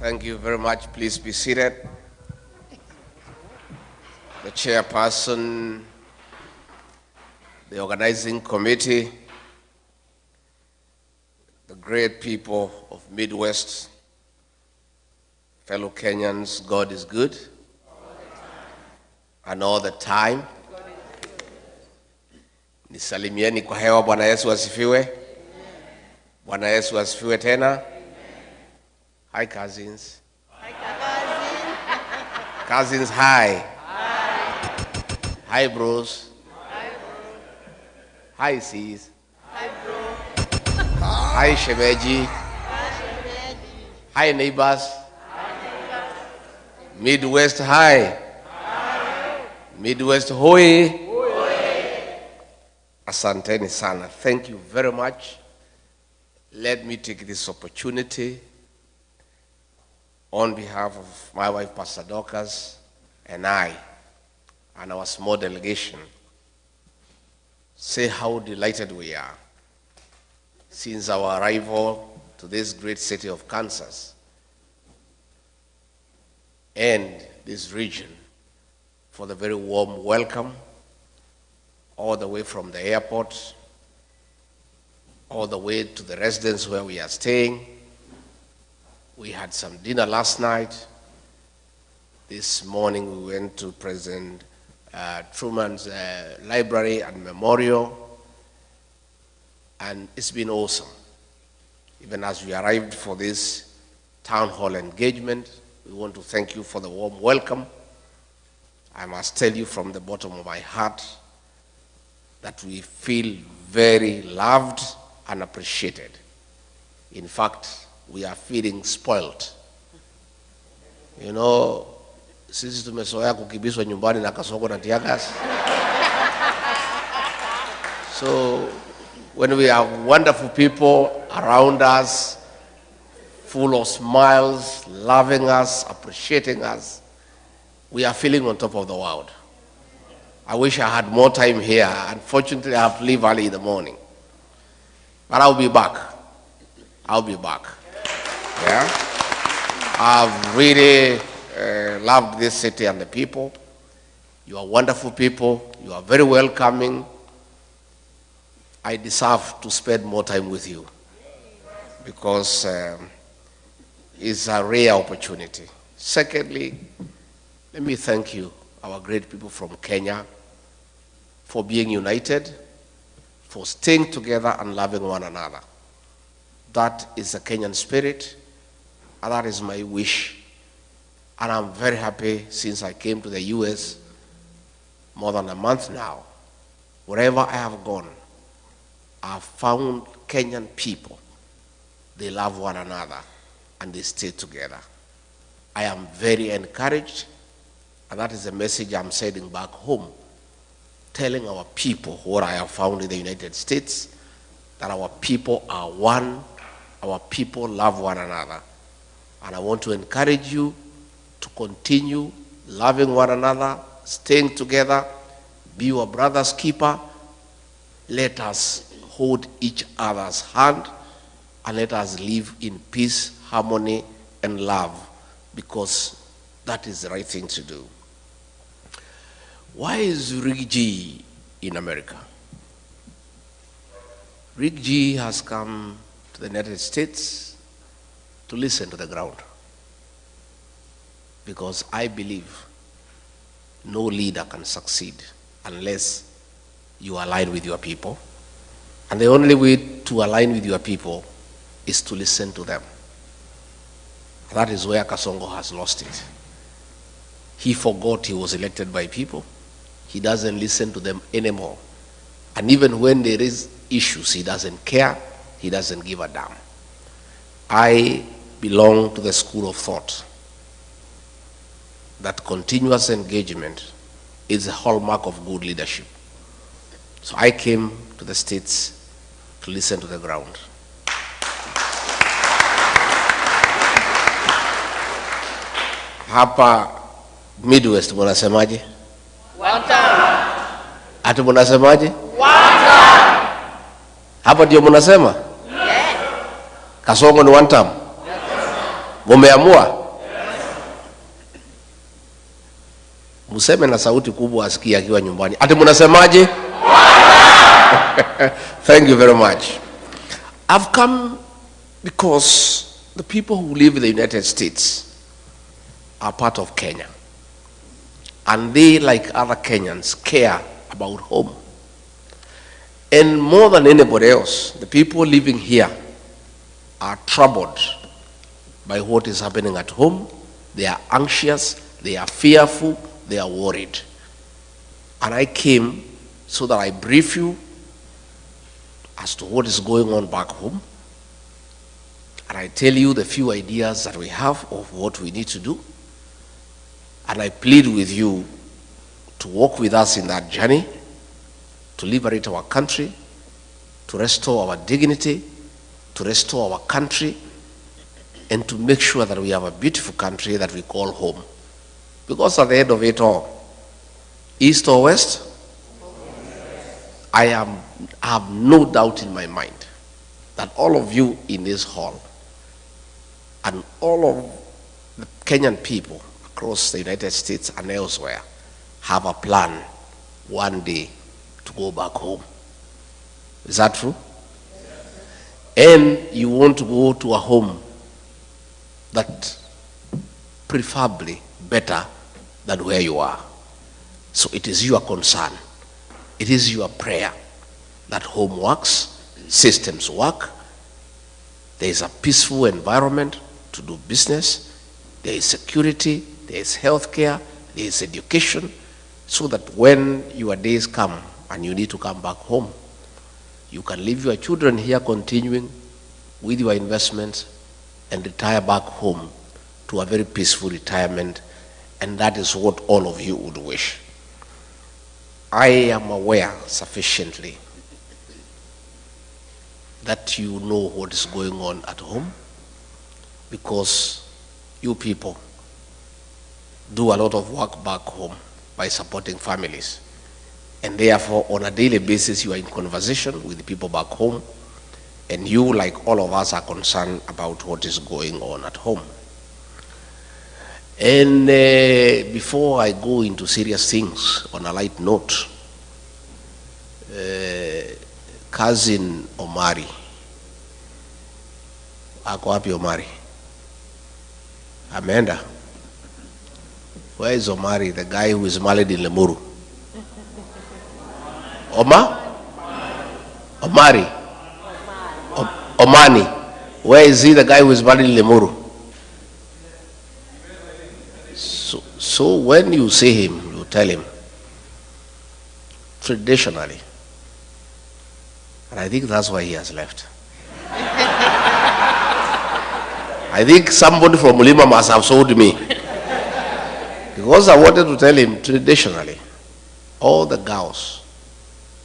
Thank you very much. Please be seated. The chairperson, the organizing committee, the great people of Midwest, fellow Kenyans, God is good. And all the time. Nisalimieni kwa hewa. Bwana Yesu asifiwe. Bwana Yesu asifiwe tena. Hi cousins. Hi cousins. Cousins, hi. Hi. Hi bros. Hi bro. Hi sis. Hi bro. Hi shemeji. Hi shemeji. Hi neighbors. Hi neighbors. Midwest, hi. Hi. Midwest, hoi. Hoi. Asanteni sana. Thank you very much. Let me take this opportunity on behalf of my wife, Pastor Dorcas, and I, and our small delegation, say how delighted we are since our arrival to this great city of Kansas and this region for the very warm welcome all the way from the airport, all the way to the residence where we are staying. We had some dinner last night. This morning we went to President Truman's library and memorial, and it's been awesome. Even as we arrived for this town hall engagement, we want to thank you for the warm welcome. I must tell you from the bottom of my heart that we feel very loved and appreciated. In fact, we are feeling spoiled. You know, sisi tumezoea kukibiswa nyumbani na kasongo na tiagas. So, when we have wonderful people around us, full of smiles, loving us, appreciating us, we are feeling on top of the world. I wish I had more time here. Unfortunately, I have to leave early in the morning. But I'll be back. I'll be back. Yeah, I've really loved this city and the people. You are wonderful people. You are very welcoming. I deserve to spend more time with you because it's a rare opportunity. Secondly, let me thank you, our great people from Kenya, for being united, for staying together and loving one another. That is the Kenyan spirit. And that is my wish. And I'm very happy since I came to the US more than a month now. Wherever I have gone, I've found Kenyan people. They love one another and they stay together. I am very encouraged, and that is the message I'm sending back home, telling our people what I have found in the United States, that our people are one, our people love one another. And I want to encourage you to continue loving one another, staying together, be your brother's keeper. Let us hold each other's hand and let us live in peace, harmony, and love, because that is the right thing to do. Why is Rick G in America? Rick G has come to the United States to listen to the ground, because I believe no leader can succeed unless you align with your people, and the only way to align with your people is to listen to them. That is where Kasongo has lost it. He forgot he was elected by people. He doesn't listen to them anymore, and even when there is issues, he doesn't care, he doesn't give a damn. I belong to the school of thought that continuous engagement is a hallmark of good leadership. So I came to the States to listen to the ground. Hapa Midwest munasemaje? One time. Ati munasemaje? One time. Hapa ndio munasema? Yes. Kasongo ni one time. Mumeamua? Museme na sauti kubwa asikie akiwa nyumbani. Ati munasemaje? Thank you very much. I've come because the people who live in the United States are part of Kenya. And they, like other Kenyans, care about home. And more than anybody else, the people living here are troubled by what is happening at home. They are anxious, they are fearful, they are worried. And I came so that I brief you as to what is going on back home. And I tell you the few ideas that we have of what we need to do. And I plead with you to walk with us in that journey, to liberate our country, to restore our dignity, to restore our country, and to make sure that we have a beautiful country that we call home. Because at the end of it all, east or west, I have no doubt in my mind that all of you in this hall and all of the Kenyan people across the United States and elsewhere have a plan one day to go back home. Is that true? And you want to go to a home that preferably better than where you are. So it is your concern, it is your prayer that home works, systems work, there is a peaceful environment to do business, there is security, there is healthcare, there is education, so that when your days come and you need to come back home, you can leave your children here continuing with your investments and retire back home to a very peaceful retirement, and that is what all of you would wish. I am aware sufficiently that you know what is going on at home, because you people do a lot of work back home by supporting families. And therefore, on a daily basis, you are in conversation with the people back home, and you, like all of us, are concerned about what is going on at home. And before I go into serious things, on a light note, cousin Omari, ako wapi Omari? Amenda. Where is Omari, the guy who is married in Lemuru? Omari? Omani. Where is he, the guy who is married in Lemuru? So when you see him, you tell him, traditionally, and I think that's why he has left. I think somebody from Mulima must have sold me. Because I wanted to tell him, traditionally, all the girls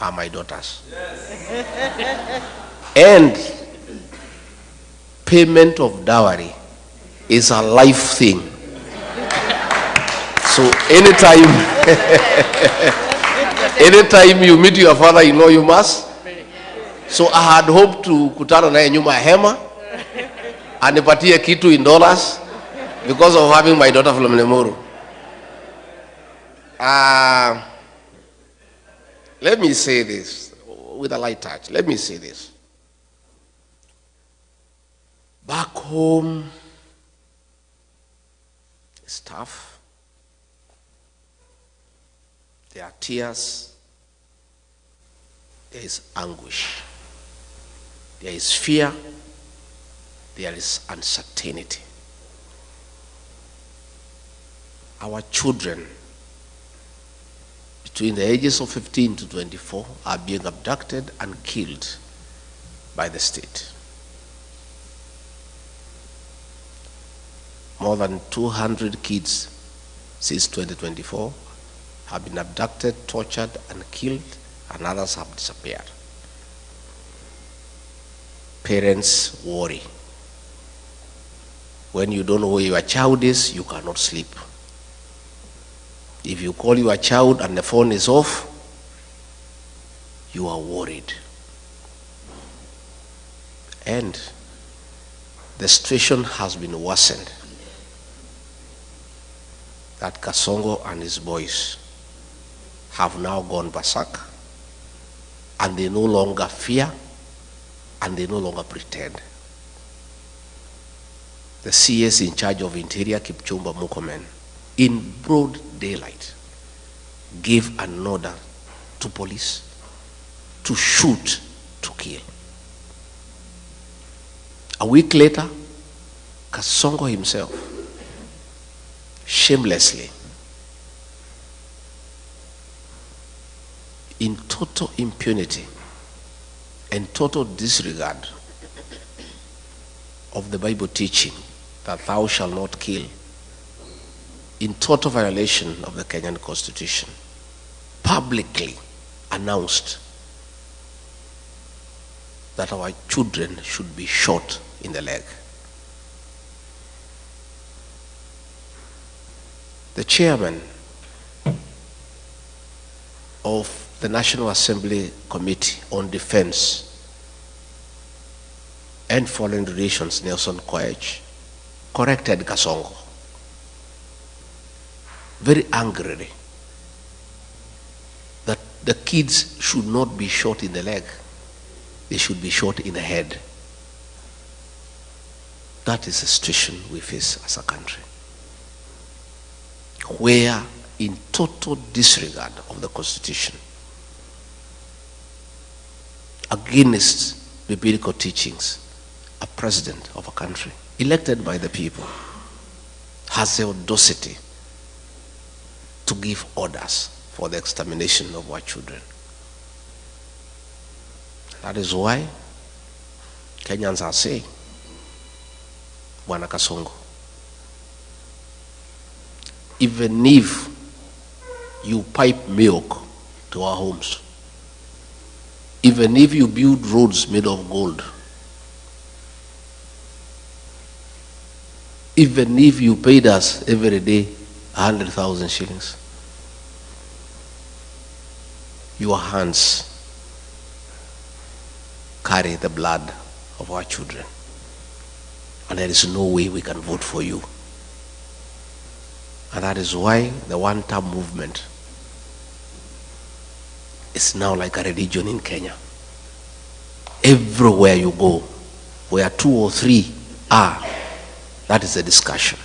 are my daughters. Yes. And payment of dowry is a life thing. So anytime you meet your father-in-law, you must. So I had hoped to kutana naye nyuma ya hema anipatie kitu in dollars because of having my daughter from Lemuru. Let me say this with a light touch. Let me say this. Back home, it's tough. There are tears. There is anguish. There is fear. There is uncertainty. Our children between the ages of 15 to 24 are being abducted and killed by the state. More than 200 kids since 2024 have been abducted, tortured, and killed, and others have disappeared. Parents worry. When you don't know where your child is, you cannot sleep. If you call your child and the phone is off, you are worried. And the situation has been worsened that Kasongo and his boys have now gone berserk, and they no longer fear, and they no longer pretend. The CS in charge of Interior, Kipchumba Murkomen, in broad daylight, gave an order to police to shoot, to kill. A week later, Kasongo himself, shamelessly, in total impunity and total disregard of the Bible teaching that thou shalt not kill, in total violation of the Kenyan Constitution, publicly announced that our children should be shot in the leg. The chairman of the National Assembly Committee on Defense and Foreign Relations, Nelson Koech, corrected Kasongo very angrily that the kids should not be shot in the leg, they should be shot in the head. That is the situation we face as a country, where in total disregard of the Constitution, against biblical teachings, a president of a country elected by the people has the audacity to give orders for the extermination of our children. That is why Kenyans are saying, Bwana Kasongo, even if you pipe milk to our homes, even if you build roads made of gold, even if you paid us every day 100,000 shillings, your hands carry the blood of our children, and there is no way we can vote for you. And that is why the one-term movement is now like a religion in Kenya. Everywhere you go, where 2 or 3 are, that is the discussion.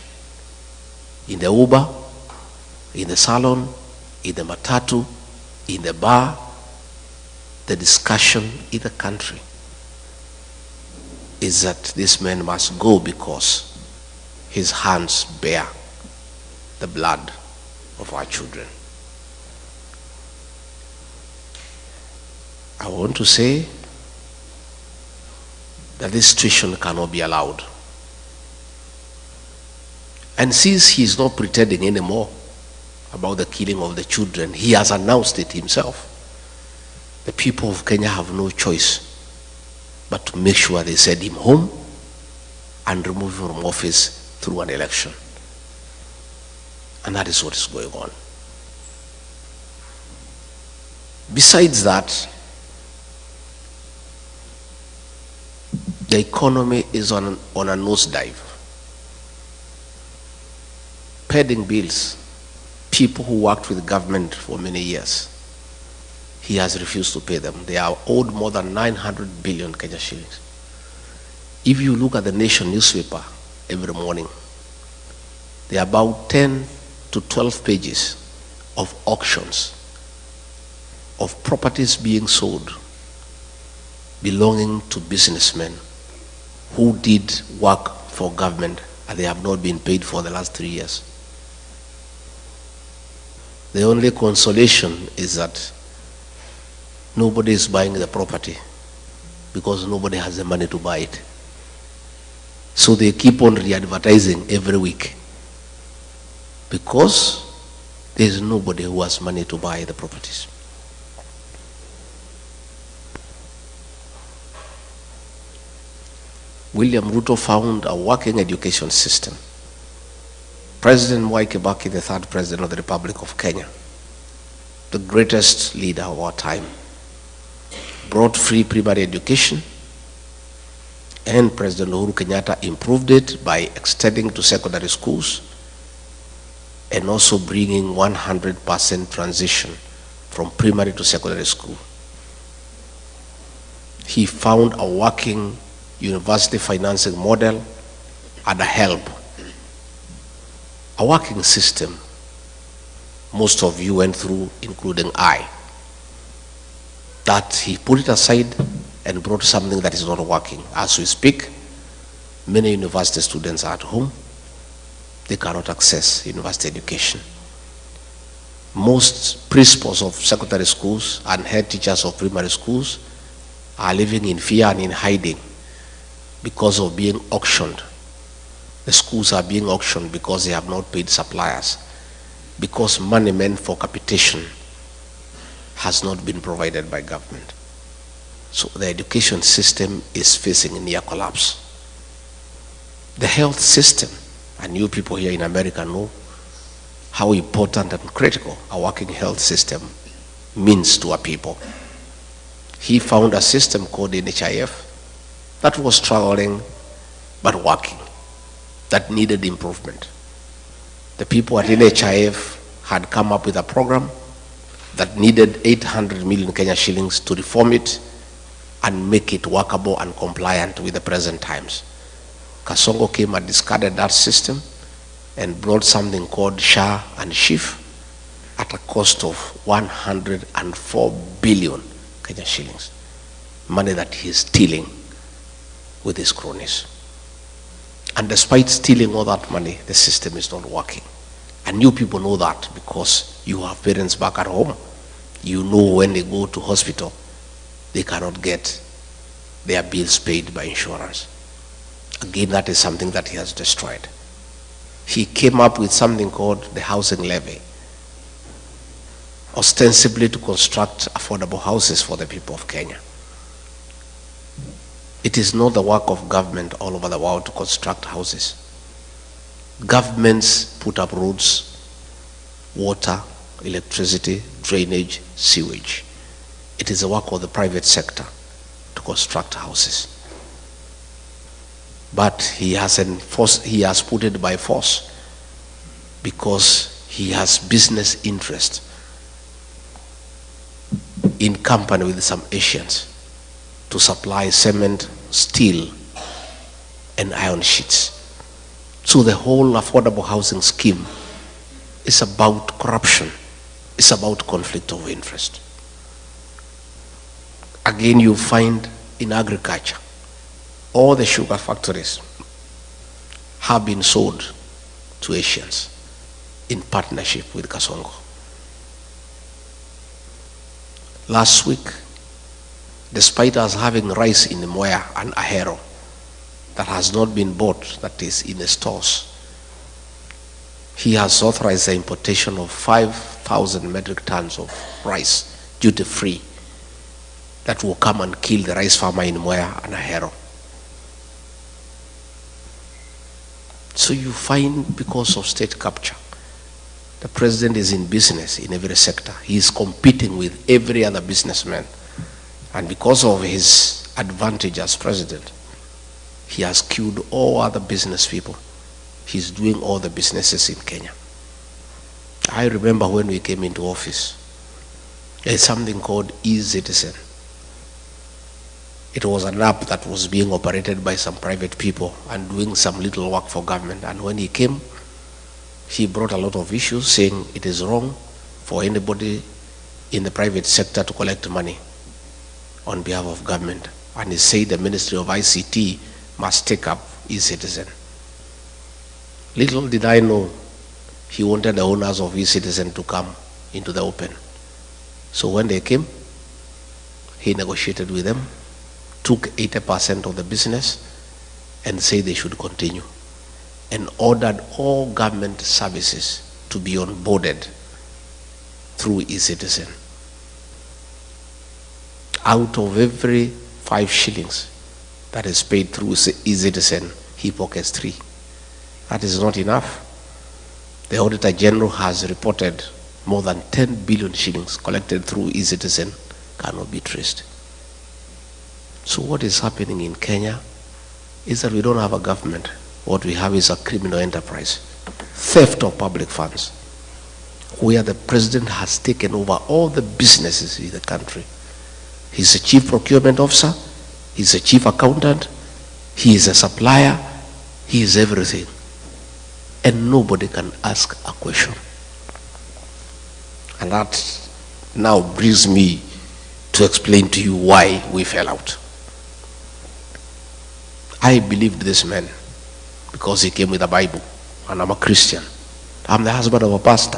In the Uber, in the salon, in the matatu, in the bar, the discussion in the country is that this man must go because his hands bear the blood of our children. I want to say that this situation cannot be allowed. And since he is not pretending anymore about the killing of the children, he has announced it himself. The people of Kenya have no choice but to make sure they send him home and remove him from office through an election. And that is what is going on. Besides that, the economy is on a nosedive. Pending bills, people who worked with the government for many years, he has refused to pay them. They are owed more than 900 billion Kenya shillings. If you look at the Nation newspaper every morning, there are about 10 to 12 pages of auctions of properties being sold belonging to businessmen who did work for government and they have not been paid for the last 3 years. The only consolation is that nobody is buying the property because nobody has the money to buy it. So they keep on re-advertising every week because there is nobody who has money to buy the properties. William Ruto found a working education system. President Mwai Kibaki, the third president of the Republic of Kenya, the greatest leader of our time, brought free primary education, and President Uhuru Kenyatta improved it by extending to secondary schools. and also bringing 100% transition from primary to secondary school. He found a working university financing model and a help, a working system most of you went through, including I, that he put it aside and brought something that is not working. As we speak, many university students are at home. They cannot access university education. Most principals of secondary schools and head teachers of primary schools are living in fear and in hiding because of being auctioned. The schools are being auctioned because they have not paid suppliers, because money meant for capitation has not been provided by government. So the education system is facing near collapse. The health system, and you people here in America know how important and critical a working health system means to our people. He found a system called NHIF that was struggling but working, that needed improvement. The people at NHIF had come up with a program that needed 800 million Kenya shillings to reform it and make it workable and compliant with the present times. Kasongo came and discarded that system and brought something called SHA and SHIF at a cost of 104 billion Kenya shillings, money that he is stealing with his cronies. And despite stealing all that money, the system is not working. And you people know that because you have parents back at home. You know when they go to hospital, they cannot get their bills paid by insurance. Again, that is something that he has destroyed. He came up with something called the housing levy, ostensibly to construct affordable houses for the people of Kenya. It is not the work of government all over the world to construct houses. Governments put up roads, water, electricity, drainage, sewage. It is the work of the private sector to construct houses. But he has put it by force because he has business interest in company with some Asians to supply cement, steel, and iron sheets. So the whole affordable housing scheme is about corruption. It's about conflict of interest. Again, you find in agriculture, all the sugar factories have been sold to Asians in partnership with Kasongo. Last week, despite us having rice in Moya and Ahero that has not been bought, that is in the stores, he has authorized the importation of 5,000 metric tons of rice, duty-free, that will come and kill the rice farmer in Moya and Ahero. So you find, because of state capture, the president is in business in every sector. He is competing with every other businessman. And because of his advantage as president, he has killed all other business people. He's doing all the businesses in Kenya. I remember when we came into office, there's something called e-Citizen. It was an app that was being operated by some private people and doing some little work for government. And when he came, he brought a lot of issues saying it is wrong for anybody in the private sector to collect money on behalf of government. And he said the Ministry of ICT must take up e-Citizen. Little did I know he wanted the owners of e-Citizen to come into the open. So when they came, he negotiated with them, took 80% of the business and said they should continue, and ordered all government services to be onboarded through e-Citizen. Out of every 5 shillings that is paid through e-Citizen, he pockets 3. That is not enough. The Auditor General has reported more than 10 billion shillings collected through e-Citizen cannot be traced. So what is happening in Kenya is that we don't have a government. What we have is a criminal enterprise, theft of public funds. where the president has taken over all the businesses in the country. He's a chief procurement officer, he's a chief accountant, he is a supplier, he is everything. And nobody can ask a question. And that now brings me to explain to you why we fell out. I believed this man because he came with a Bible, and I'm a Christian. I'm the husband of a pastor.